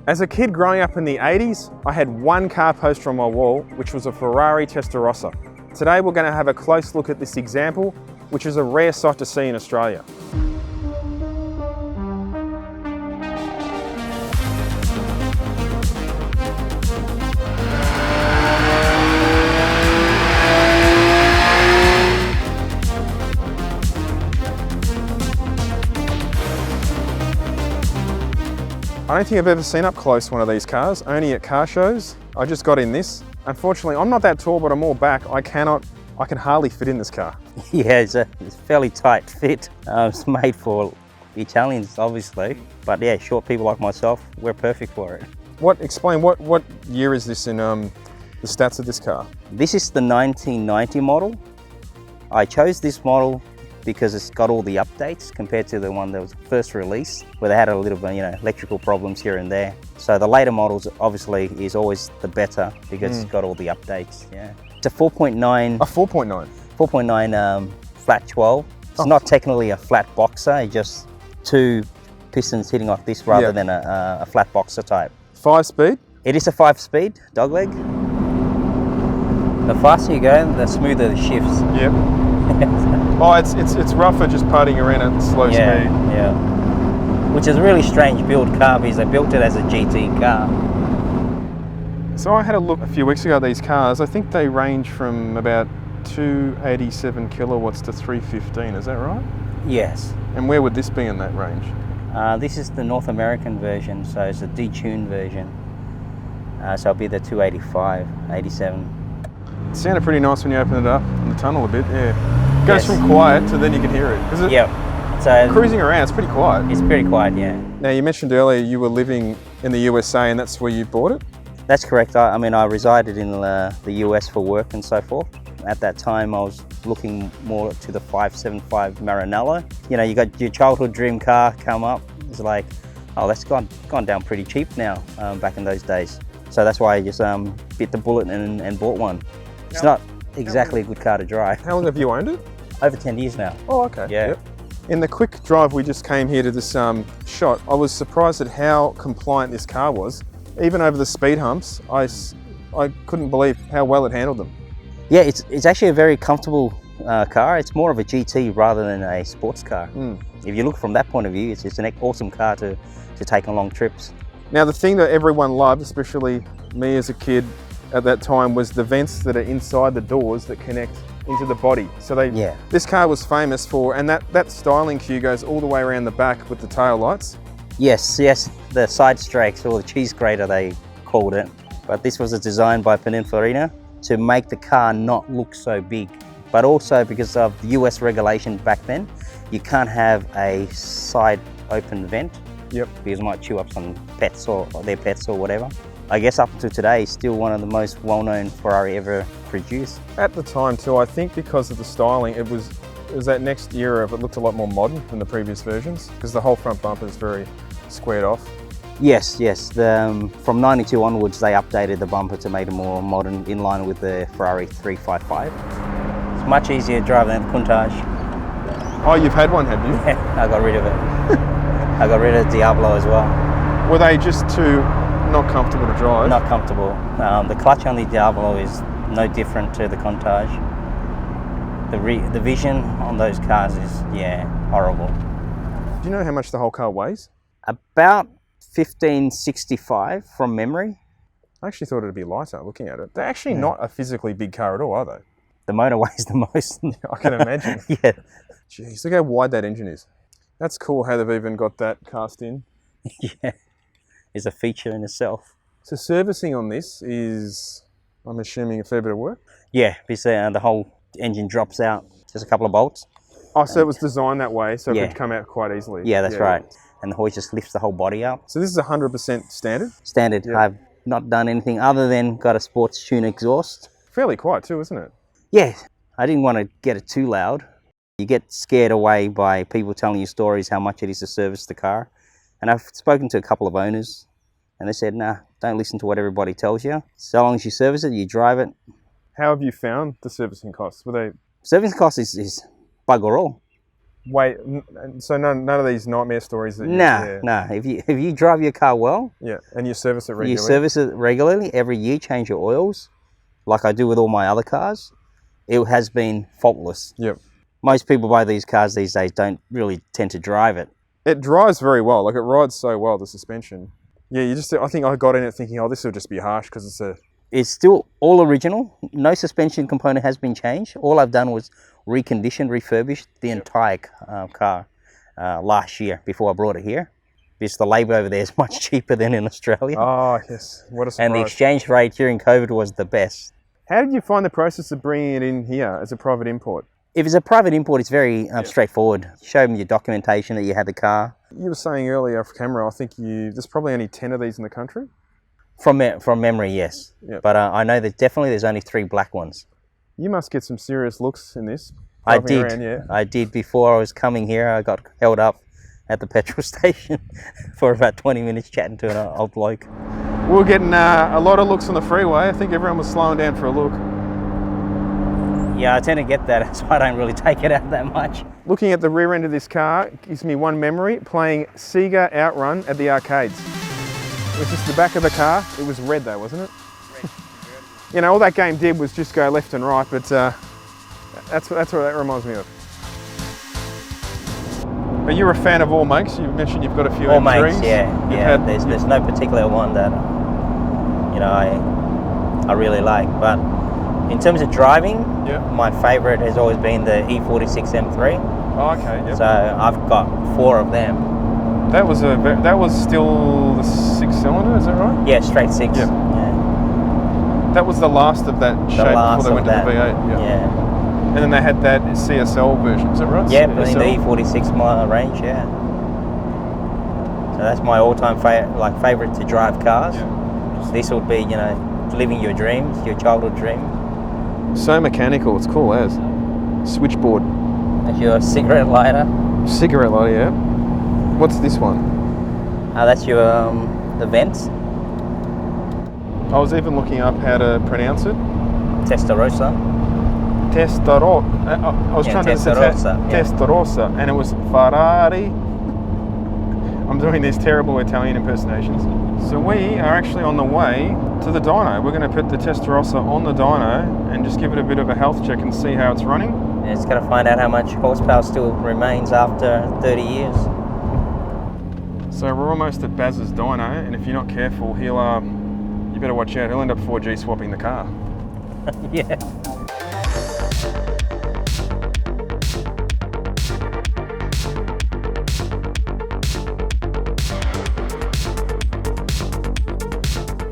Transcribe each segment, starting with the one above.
As a kid growing up in the 80s, I had one car poster on my wall, which was a Ferrari Testarossa. Today we're going to have a close look at this example, which is a rare sight to see in Australia. I don't think I've ever seen up close one of these cars, only at car shows. I just got in this. Unfortunately, I'm not that tall, but I'm all back. I can hardly fit in this car. Yeah, it's a fairly tight fit. It's made for Italians, obviously. But yeah, short people like myself, we're perfect for it. Explain, what year is this in the stats of this car? This is the 1990 model. I chose this model because it's got all the updates compared to the one that was first released, where they had a little bit, electrical problems here and there. So the later models obviously is always the better because it's got all the updates. Yeah, it's a 4.9. A 4.9. 4.9 flat 12. It's not technically a flat boxer. It's just two pistons hitting off this rather than a flat boxer type. 5-speed. It is a 5-speed dogleg. The faster you go, the smoother the shifts. Yep. Oh, it's rougher just putting around at slow speed. Yeah. Which is a really strange build car because they built it as a GT car. So I had a look a few weeks ago at these cars. I think they range from about 287 kilowatts to 315, is that right? Yes. And where would this be in that range? This is the North American version, so it's a detuned version. So it'll be the 285, 87. It sounded pretty nice when you opened it up in the tunnel a bit, yeah. It goes from quiet to then you can hear it. Yep. So cruising around, it's pretty quiet. It's pretty quiet, yeah. Now you mentioned earlier you were living in the USA and that's where you bought it? That's correct. I resided in the US for work and so forth. At that time I was looking more to the 575 Maranello. You got your childhood dream car come up. It's like, oh, that's gone down pretty cheap now back in those days. So that's why I just bit the bullet and bought one. It's not exactly a good car to drive. How long have you owned it? Over 10 years now. Oh, okay. Yeah. Yep. In the quick drive we just came here to this shot, I was surprised at how compliant this car was. Even over the speed humps, I couldn't believe how well it handled them. Yeah, it's actually a very comfortable car. It's more of a GT rather than a sports car. If you look from that point of view, it's an awesome car to take on long trips. Now the thing that everyone loved, especially me as a kid at that time, was the vents that are inside the doors that connect into the body. So this car was famous for, and that styling cue goes all the way around the back with the tail lights. Yes, the side strakes, or the cheese grater they called it. But this was a design by Pininfarina to make the car not look so big. But also because of the US regulation back then, you can't have a side open vent. Yep. Because it might chew up some pets or their pets or whatever. I guess up to today, still one of the most well-known Ferrari ever produced. At the time too, I think because of the styling, it was that next era of it looked a lot more modern than the previous versions, because the whole front bumper is very squared off. Yes. From 92 onwards, they updated the bumper to make it more modern, in line with the Ferrari 355. It's much easier to drive than the Countach. Oh, you've had one, have you? Yeah, I got rid of it. I got rid of Diablo as well. Were they just too not comfortable to drive? Not comfortable. The clutch on the Diablo is no different to the Countach. The vision on those cars is, horrible. Do you know how much the whole car weighs? About 1565 from memory. I actually thought it'd be lighter looking at it. They're actually not a physically big car at all, are they? The motor weighs the most. I can imagine. Yeah. Jeez, look how wide that engine is. That's cool how they've even got that cast in. Yeah, it's a feature in itself. So servicing on this is, I'm assuming, a fair bit of work? Yeah, because the whole engine drops out. Just a couple of bolts. Oh, so it was designed that way so it could come out quite easily? Yeah, that's right. And the hoist just lifts the whole body out. So this is 100% standard? Standard. Yep. I've not done anything other than got a sports tune exhaust. Fairly quiet too, isn't it? Yeah, I didn't want to get it too loud. You get scared away by people telling you stories how much it is to service the car. And I've spoken to a couple of owners and they said, nah, don't listen to what everybody tells you. So long as you service it, you drive it. How have you found the servicing costs? Were they... Servicing costs is bugger all. Wait, so none of these nightmare stories that Nah. If you drive your car well, and you service it regularly. You service it regularly every year, change your oils, like I do with all my other cars. It has been faultless. Yep. Most people buy these cars these days don't really tend to drive it. It drives very well. Like, it rides so well, the suspension. Yeah, I think I got in it thinking, oh, this will just be harsh because It's still all original. No suspension component has been changed. All I've done was refurbished the entire car last year before I brought it here. Because the labour over there is much cheaper than in Australia. Oh, yes. What a surprise. And the exchange rate during COVID was the best. How did you find the process of bringing it in here as a private import? If it's a private import, it's very straightforward. Show them your documentation that you had the car. You were saying earlier off camera, I think there's probably only 10 of these in the country? From memory, yes. Yep. But I know that definitely there's only 3 black ones. You must get some serious looks in this. I did. I did. Before I was coming here, I got held up at the petrol station for about 20 minutes chatting to an old bloke. We were getting a lot of looks on the freeway. I think everyone was slowing down for a look. Yeah, I tend to get that, so I don't really take it out that much. Looking at the rear end of this car gives me one memory, playing Sega Outrun at the arcades. It was just the back of the car. It was red though, wasn't it? Red. You know, all that game did was just go left and right, but that's what that reminds me of. But you're a fan of all makes. You mentioned you've got a few all M3s. Makes, yeah. There's no particular one that I really like, but in terms of driving, my favourite has always been the E46 M3. Oh, okay. Yep. So I've got 4 of them. That was still the 6-cylinder, is that right? Yeah, straight 6. Yep. Yeah. That was the last of that shape before they went to the V8. Yeah. And then they had that CSL version, is that right? Yeah, in the E46 mile range, yeah. So that's my all-time favourite to drive cars. Yeah. This would be, living your dreams, your childhood dream. So mechanical, it's cool as. Switchboard. That's your cigarette lighter. Cigarette lighter, yeah. What's this one? That's your the vents. I was even looking up how to pronounce it. Testarossa. I was trying to say Testarossa, and it was Ferrari. I'm doing these terrible Italian impersonations. So we are actually on the way to the dyno. We're going to put the Testarossa on the dyno and just give it a bit of a health check and see how it's running. And it's going to find out how much horsepower still remains after 30 years. So we're almost at Baz's dyno, and if you're not careful, you better watch out. He'll end up 4G swapping the car. Yeah.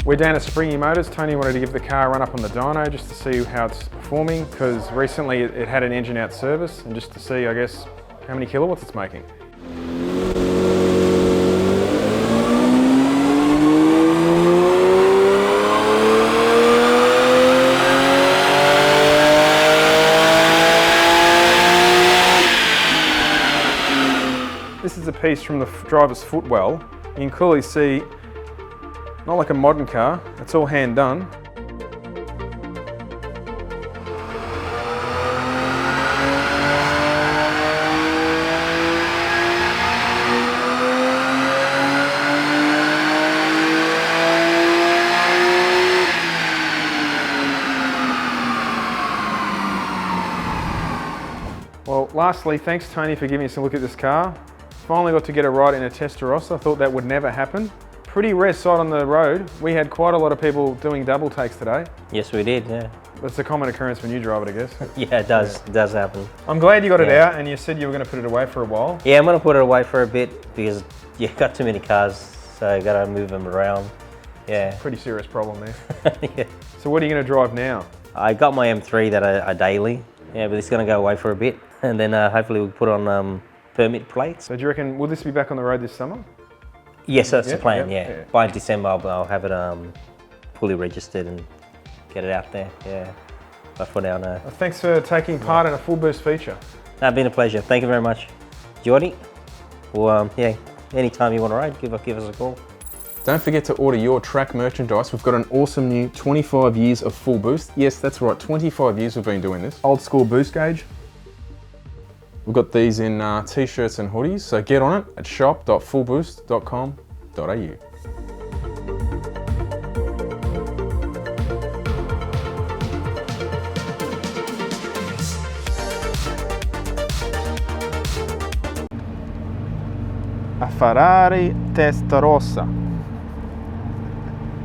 We're down at Springy Motors. Tony wanted to give the car a run up on the dyno just to see how it's performing, because recently it had an engine out service, and just to see, I guess, how many kilowatts it's making. This is a piece from the driver's footwell. You can clearly see, not like a modern car, it's all hand done. Well, lastly, thanks Tony for giving us a look at this car. Finally got to get it right in a Testarossa. I thought that would never happen. Pretty rare sight on the road. We had quite a lot of people doing double takes today. Yes, we did, yeah. It's a common occurrence when you drive it, I guess. Yeah, it does. It does happen. I'm glad you got it out, and you said you were going to put it away for a while. Yeah, I'm going to put it away for a bit because you've got too many cars, so you got to move them around. Yeah. Pretty serious problem there. Yeah. So what are you going to drive now? I got my M3 that I daily. Yeah, but it's going to go away for a bit, and then hopefully we'll put on permit plates. So do you reckon, will this be back on the road this summer? Yes, that's the plan, yeah. By December, I'll have it fully registered and get it out there, yeah. But for now, no. Well, thanks for taking part in a full boost feature. No, it's been a pleasure. Thank you very much, Jordy. Well, yeah, anytime you want to ride, give us a call. Don't forget to order your track merchandise. We've got an awesome new 25 years of full boost. Yes, that's right, 25 years we've been doing this. Old school boost gauge. We've got these in t-shirts and hoodies, so get on it at shop.fullboost.com.au. A Ferrari Testarossa.